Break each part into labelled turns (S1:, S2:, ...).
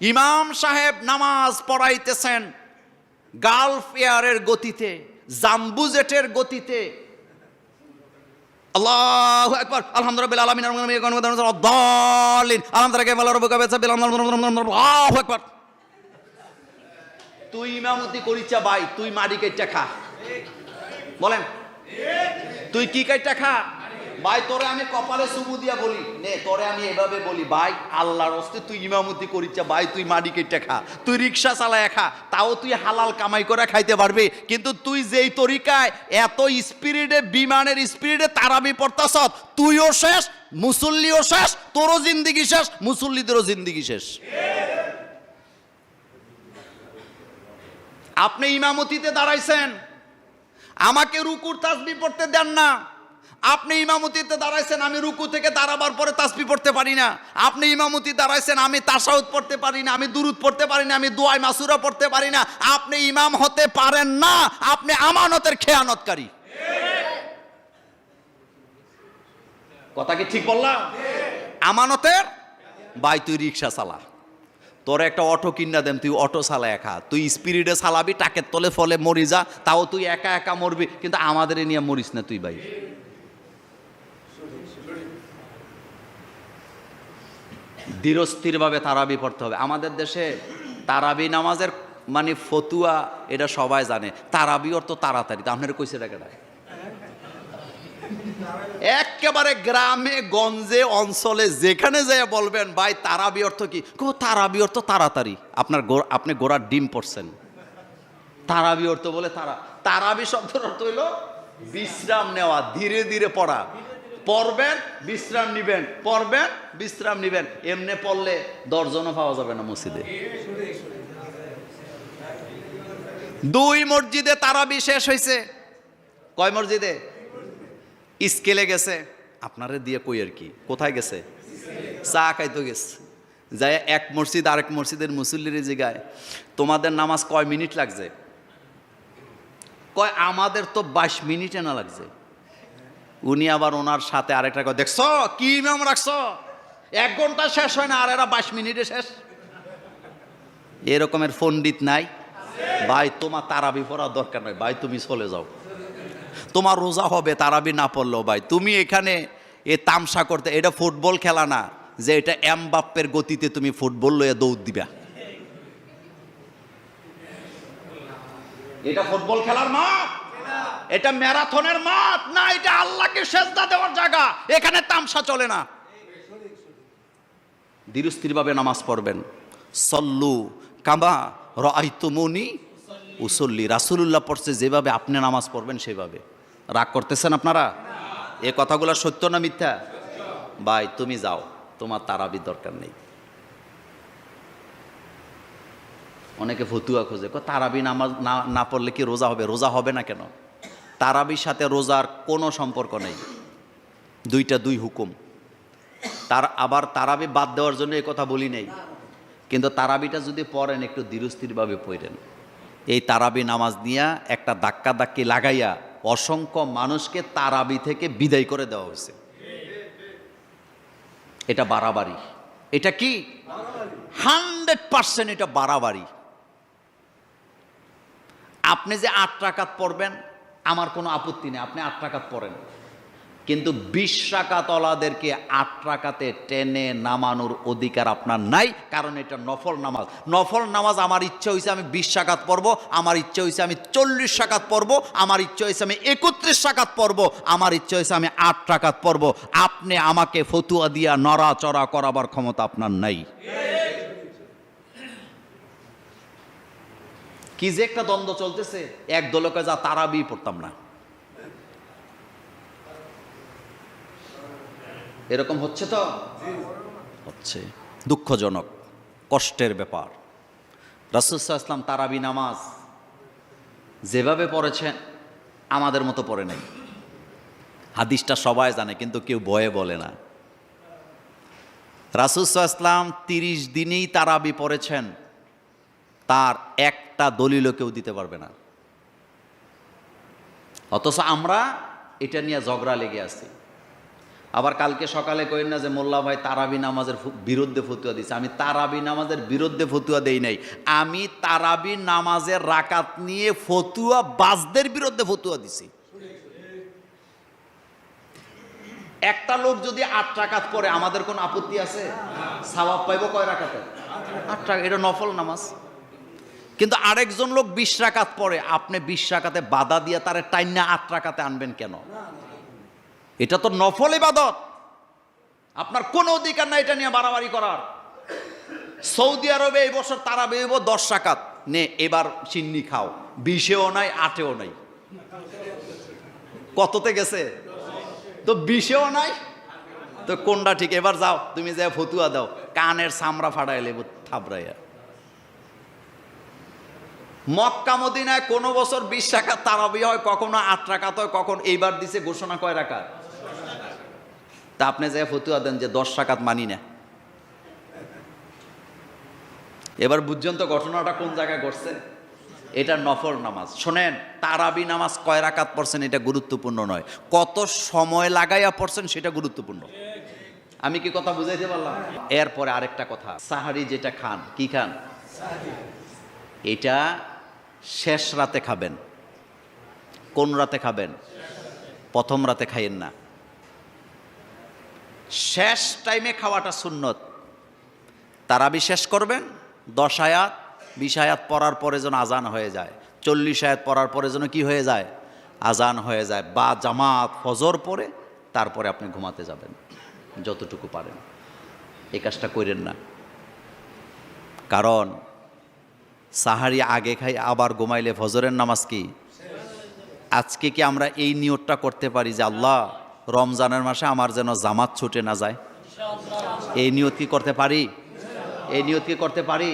S1: ইমাম সাহেব নামাজ পড়াইতেছেন গালফ এয়ারের গতিতে, জাম্বু জেটের গতিতে। আল্লাহু আকবার, আলহামদুলিল্লাহ আলামিন আল্লাহু আকবার। তুই ইমামতি করিস ভাই, তুই মাটি কাইটা খা। বলেন তুই কি কাইটা খা ভাই? তোরে আমি কপালে চুমু দিয়া বলি নে, তোরে আমি এভাবে বলি ভাই আল্লাহর হস্তে তুই ইমামতি করিস ভাই, তুই মাটি কেটে খা, তুই রিক্সা চালায় খা, তাও তুই হালাল কামাই করে খাইতে পারবি। কিন্তু তুই যেই তরিকায় এত স্পিরিডে, বিমানের স্পিরিডে তারাবি পড়তাছ, তুইও শেষ, মুসল্লিও শেষ, তোরও জিন্দিগি শেষ, মুসল্লিদেরও জিন্দিগি শেষ। আপনি ইমামতিতে দাঁড়াইছেন, আমাকে রুকুর তাসবিহ পড়তে দেন না। আপনি ইমামতিতে দাঁড়াইছেন, আমি রুকু থেকে দাঁড়াবার পরে তাসবিহ পড়তে পারি না। আপনি ইমামতি দাঁড়াইছেন, আমি তাশাহুদ পড়তে পারি না, আমি দুরুদ পড়তে পারি না, আমি দুআয়ে মাসুরা পড়তে পারি না। আপনি ইমাম হতে পারেন না, আপনি আমানতের খেয়ানতকারী। কথা কি ঠিক বললাম? আমানতের ভাই, তুই রিক্সা চালা, তোর একটা অটো কিনা দেন, তুই অটো চালা একা, তুই স্পিরিডে চালাবি, টাকের তলে ফলে মরি যা, তাও তুই একা একা মরবি, কিন্তু আমাদের নিয়ে মরিস না তুই ভাই। ধীরস্থিরভাবে তারাবি পড়তে হবে। আমাদের দেশে তারাবি নামাজের মানে ফতুয়া এটা সবাই জানে, তারাবি অর্থ তাড়াতাড়ি। তা আপনার কইছে টাকাটা একেবারে গ্রামে গঞ্জে অঞ্চলে যেখানে যায় বলবেন ভাই তারাবি অর্থ কি? তারাবি অর্থ তাড়াতাড়ি। আপনি গোড়ার ডিম পড়ছেন। তারাবি অর্থ বলে তারাবি শব্দের অর্থ হইল বিশ্রাম নেওয়া, ধীরে ধীরে পড়া। পড়বেন বিশ্রাম নিবেন, পড়বেন বিশ্রাম নিবেন। এমনি পড়লে দর্জনও পাওয়া যাবে না মসজিদে। 2 মসজিদে তারাবি শেষ হয়েছে। কয় মসজিদে? স্কেলে গেছে। আপনারে দিয়ে কই আর কি, কোথায় গেছে? চা খাইতে গেছে। যাই এক মসজিদ আরেক মসজিদের মুসল্লির জিগায়, তোমাদের নামাজ কয় মিনিট লাগছে? কয় আমাদের তো 22 মিনিটে না লাগছে। উনি আবার ওনার সাথে আরেকটা কয়, দেখছো কি ইমাম রাখছো, 1 ঘন্টা শেষ হয় না আর এরা 22 মিনিটে শেষ। এরকমের পণ্ডিত নাই ভাই। তোমার তারাবি পড়ার দরকার নাই ভাই, তুমি চলে যাও। তোমার রোজা হবে তারাবি না পড়লেও ভাই। তুমি এখানে এ তামসা করতে, এটা ফুটবল খেলা না যে এটা এমবাপ্পের গতিতে তুমি ফুটবল লইয়া দৌড় দিবা। এটা ফুটবল খেলার মাঠ, এটা ম্যারাথনের মাঠ না, এটা আল্লাহকে সেজদা দেওয়ার জায়গা। এখানে তামসা চলে না। ধীরস্থিরভাবে নামাজ পড়বেন। সল্লু কামা রাআইতুমুনি উসল্লি। রাসূলুল্লাহ পড়ছে যেভাবে আপনি নামাজ পড়বেন সেভাবে। রাগ করতেছেন আপনারা? এ কথাগুলো সত্য না মিথ্যা? ভাই তুমি যাও, তোমার তারাবির দরকার নেই। অনেকে ফতুয়া খোঁজে, তারাবি নামাজ না পড়লে কি রোজা হবে? রোজা হবে না কেন? তারাবির সাথে রোজার কোনো সম্পর্ক নেই। দুইটা দুই হুকুম। আবার তারাবি বাদ দেওয়ার জন্য এই কথা বলি নেই, কিন্তু তারাবিটা যদি পড়েন একটু ধীরস্থিরভাবে পড়েন। এই তারাবি নামাজ নিয়ে একটা ধাক্কা ধাক্কি লাগাইয়া অসংখ্য মানুষকে তারাবি থেকে বিদায় করে দেওয়া হয়েছে। এটা বাড়াবাড়ি। এটা কি 100% এটা বাড়াবাড়ি। আপনি যে 8 রাকাত পড়বেন আমার কোনো আপত্তি নেই, আপনি 8 রাকাত পড়েন, কিন্তু 20 রাকাত ওয়ালাদেরকে 8 রাকাতে টেনে নামানোর অধিকার আপনার নাই, কারণ এটা নফল নামাজ। নফল নামাজ আমার ইচ্ছা হয়েছে আমি 20 রাকাত পড়বো, আমার ইচ্ছা হয়েছে আমি 40 রাকাত পড়বো, আমার ইচ্ছা হয়েছে আমি 31 রাকাত পড়বো, আমার ইচ্ছা হয়েছে আমি 8 রাকাত পড়বো। আপনি আমাকে ফতুয়া দিয়া নড়াচড়া করাবার ক্ষমতা আপনার নাই। কি যে একটা দ্বন্দ্ব চলতেছে, এক দলকে যা তারাবি পড়তাম না, এরকম হচ্ছে তো হচ্ছে। দুঃখজনক, কষ্টের ব্যাপার। রাসূল সাল্লাল্লাহু আলাইহি ওয়াসাল্লাম তারাবি নামাজ যেভাবে পড়েছেন আমাদের মতো পড়ে নাই। হাদিসটা সবাই জানে কিন্তু কেউ ভয়ে বলে না। রাসূল সাল্লাল্লাহু আলাইহি ওয়াসাল্লাম 30 দিনেই তারাবি পড়েছেন, তার একটা দলিলও কেউ দিতে পারবে না। অথচ আমরা এটা নিয়ে ঝগড়া লেগে আছি। আবার কালকে সকালে কইন না যে মোল্লা ভাই তারাবি নামাজের বিরুদ্ধে ফতুয়া দিছে। আমি তারাবি নামাজের বিরুদ্ধে ফতুয়া দেই নাই, আমি তারাবি নামাজের রাকাত নিয়ে ফতুয়া বাজদের বিরুদ্ধে ফতুয়া দিছি। একটা লোক যদি 8 রাকাত পড়ে আমাদের কোন আপত্তি আছে? সওয়াব পাইব কয় রাকাতে? 8 রাকাত, এটা নফল নামাজ। কিন্তু আরেকজন লোক 20 রাকাত পড়ে, আপনি 20 রাকাতে বাধা দিয়ে তারে টাইনা 8 রাকাতে আনবেন কেন? এটা তো নফল ইবাদত, আপনার কোনো অধিকার নাই এটা নিয়ে বাড়াবাড়ি করার। সৌদি আরবে এই বছর তারাবি হইব 10 রাকাত, নে এবার চিন্নি খাও, 20-এও নাই 8-এও নাই, কততে গেছে? তো 20-এও নাই, তো কোনটা ঠিক? এবার যাও তুমি যাও ফতুয়া দাও, কানের চামড়া ফাটাই লেব থাবড়াইয়া। মক্কা মদিনায় কোনো বছর 20 রাকাত তারাবি হয়, কখনো 8 রাকাত হয়, কখন এইবার দিছে ঘোষণা কয় রাকাত? তা আপনি যে ফতুয়া দেন যে 10 রাকাত মানি না। এবার বুঝছেন তো ঘটনাটা কোন জায়গায় ঘটছে? এটা নফল নামাজ। শোনেন, তারাবি নামাজ কয় রাকাত পড়ছেন এটা গুরুত্বপূর্ণ নয়, কত সময় লাগাইয়া পড়ছেন সেটা গুরুত্বপূর্ণ। আমি কি কথা বুঝাইতে পারলাম? এরপরে আরেকটা কথা, সাহারি যেটা খান, কি খান? এটা শেষ রাতে খাবেন। কোন রাতে খাবেন? প্রথম রাতে খাইয়েন না, শেষ টাইমে খাওয়াটা সুন্নত। তারাবি শেষ করবেন 10 আয়াত 20 আয়াত পড়ার পরে যেন আজান হয়ে যায়, 40 আয়াত পড়ার পরে যেন কি হয়ে যায়? আজান হয়ে যায়, বা জামাত ফজর পরে তারপরে আপনি ঘুমাতে যাবেন যতটুকু পারেন। এই কাজটা করেন না, কারণ সাহারি আগে খাই আবার ঘুমাইলে ফজরের নামাজ কি? আজকে কি আমরা এই নিয়তটা করতে পারি যে আল্লাহ রমজানের মাসে আমার যেন জামাত ছুটে না যায়? এই নিয়ত কি করতে পারি? এই নিয়ত কি করতে পারি?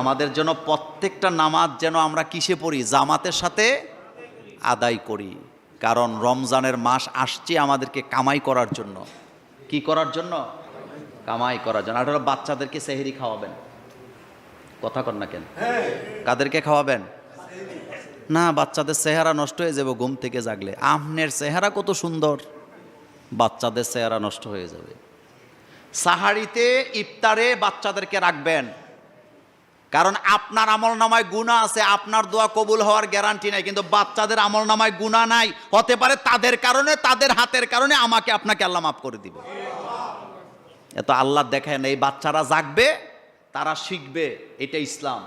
S1: আমাদের জন্য প্রত্যেকটা নামাজ যেন আমরা কিসে পড়ি? জামাতের সাথে আদায় করি। কারণ রমজানের মাস আসছে আমাদেরকে কামাই করার জন্য। কি করার জন্য? কামাই করার জন্য। আর হলো বাচ্চাদেরকে সেহরি খাওয়াবেন। কথা কর না কেন? কাদেরকে খাওয়াবেন? না, বাচ্চাদের চেহারা নষ্ট হয়ে যাবে ঘুম থেকে জাগলে। আপনার চেহারা কত সুন্দর, বাচ্চাদের চেহারা নষ্ট হয়ে যাবে। সাহারিতে ইফতারে বাচ্চাদেরকে রাখবেন, কারণ আপনার আমলনামায় গুনাহ আছে, আপনার দোয়া কবুল হওয়ার গ্যারান্টি নাই, কিন্তু বাচ্চাদের আমলনামায় গুনাহ নাই, হতে পারে তাদের কারণে, তাদের হাতের কারণে আমাকে আপনাকে আল্লাহ মাফ করে দিবে। এত আল্লাহ দেখেন, এই বাচ্চারা জাগবে, তারা শিখবে, এটা ইসলাম।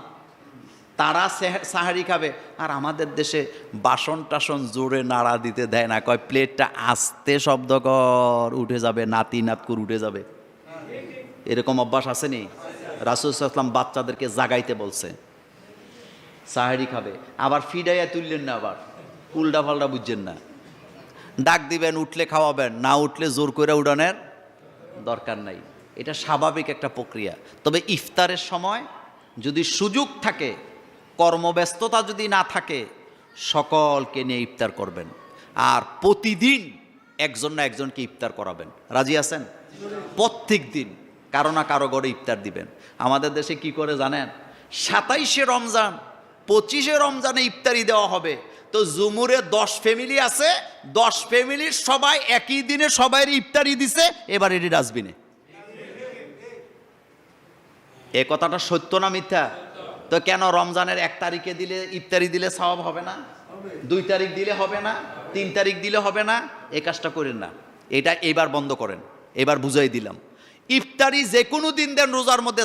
S1: তারা সাহারি খাবে। আর আমাদের দেশে বাসন টাসন জোরে নাড়া দিতে দেয় না, কয় প্লেটটা আস্তে শব্দ কর, উঠে যাবে, নাতি নাতকুর উঠে যাবে। এরকম অভ্যাস আসেনি? রাসূল সাল্লাল্লাহু আলাইহি ওয়াসাল্লাম বাচ্চাদেরকে জাগাইতে বলছে, সাহারি খাবে। আবার ফিডাইয়া তুললেন না, আবার উল্টা পাল্টা বুঝছেন না। ডাক দিবেন, উঠলে খাওয়াবেন, না উঠলে জোর করে উড়ানের দরকার নাই। এটা স্বাভাবিক একটা প্রক্রিয়া। তবে ইফতারের সময় যদি সুযোগ থাকে, কর্মব্যস্ততা যদি না থাকে, সকলকে নিয়ে ইফতার করবেন। আর প্রতিদিন একজন না একজনকে ইফতার করাবেন। রাজি আছেন? প্রত্যেক দিন কারো না কারো ঘরে ইফতার দিবেন। আমাদের দেশে কি করে জানেন? 27শে রমজান 25শে রমজানে ইফতারি দেওয়া হবে। তো জুমুরে 10 ফ্যামিলি আছে, 10 ফ্যামিলির সবাই একই দিনে সবাই ইফতারি দিছে, এবার এটি ডাস্টবিনে। এ কথাটা সত্য না মিথ্যা? তো কেন রমজানের 1 তারিখে দিলে, ইফতারি দিলে সওয়াব হবে না? 2 তারিখ দিলে হবে না? 3 তারিখ দিলে হবে না? এই কাজটা করেন না। এটা এবার বন্ধ করেন, এবার বুঝাই দিলাম। ইফতারি যে কোনো দিন দেন রোজার মধ্যে,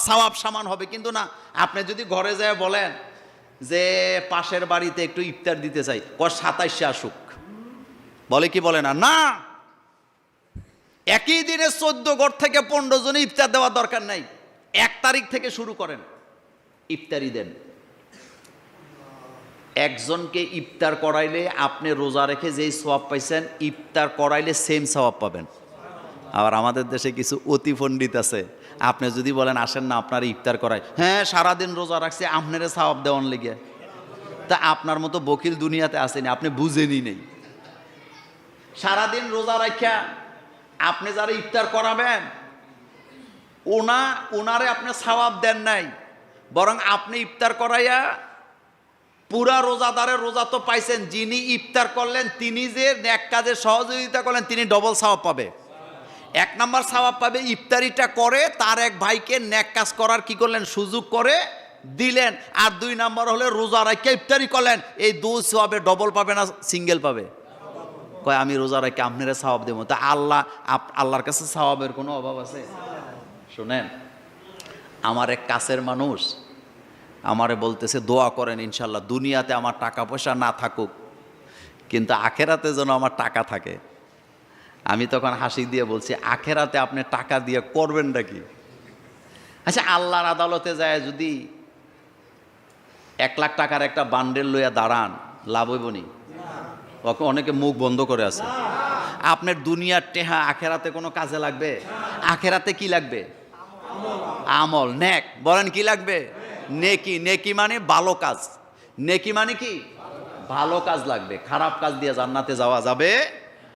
S1: সওয়াব সমান হবে। কিন্তু না, আপনি যদি ঘরে যায় বলেন যে পাশের বাড়িতে একটু ইফতার দিতে চাই, 27শে আসুক, বলে কি বলে না? না, একই দিনে 14 ঘর থেকে 15 জনে ইফতার দেওয়ার দরকার নাই। 1 তারিখ থেকে শুরু করেন, ইফতারি দেন। একজনকে ইফতার করাইলে আপনি রোজা রেখে যেই সওয়াব পাইছেন, ইফতার করাইলে সেম সওয়াব পাবেন। আবার আমাদের দেশে কিছু অতি পণ্ডিত আছে, আপনি যদি বলেন আসেন না আপনার ইফতার করায়, হ্যাঁ সারাদিন রোজা রাখছে, আপনারে সওয়াব দেওয়ান লেগে। তা আপনার মতো বকিল দুনিয়াতে আসেনি, আপনি বুঝেনি নেই। সারাদিন রোজা রাখা আপনি যারা ইফতার করাবেন, ওনারে আপনি সওয়াব দেন নাই, বরং আপনি ইফতার করাইয়া পুরা রোজাদারের রোজা তো পাইছেন, যিনি ইফতার করলেন তিনি যে নেক কাজে সহযোগিতা করলেন তিনি ডবল সওয়াব পাবে। 1 নাম্বার সওয়াব পাবে ইফতারিটা করে তার এক ভাইকে নেক কাজ করার কি করলেন সুযোগ করে দিলেন। আর 2 নাম্বার হলে রোজা রাখে ইফতারি করলেন, এই 2 সওয়াবে ডবল পাবে না সিঙ্গেল পাবে? কয় আমি রোজা রাখে আপনারা সওয়াব দেবো। তা আল্লাহর কাছে সওয়াবের কোনো অভাব আছে? শুনেন, আমার এক কাছের মানুষ আমারে বলতেছে দোয়া করেন ইনশাল্লাহ দুনিয়াতে আমার টাকা পয়সা না থাকুক কিন্তু আখেরাতে যেন আমার টাকা থাকে। আমি তখন হাসি দিয়ে বলছি, আখেরাতে আপনি টাকা দিয়ে করবেন নাকি? আচ্ছা, আল্লাহর আদালতে যায় যদি 1 লাখ টাকার একটা বান্ডেল লইয়া দাঁড়ান, লাভ হইব নি? অনেকে মুখ বন্ধ করে আছে। আপনার দুনিয়ার টেহা আখেরাতে কোনো কাজে লাগবে? আখেরাতে কি লাগবে? আমল, নেক। বলেন কি লাগবে? নেকি। নেকি মানে ভালো কাজ। নেকি মানে কি? ভালো কাজ লাগবে। খারাপ কাজ দিয়ে জান্নাতে যাওয়া যাবে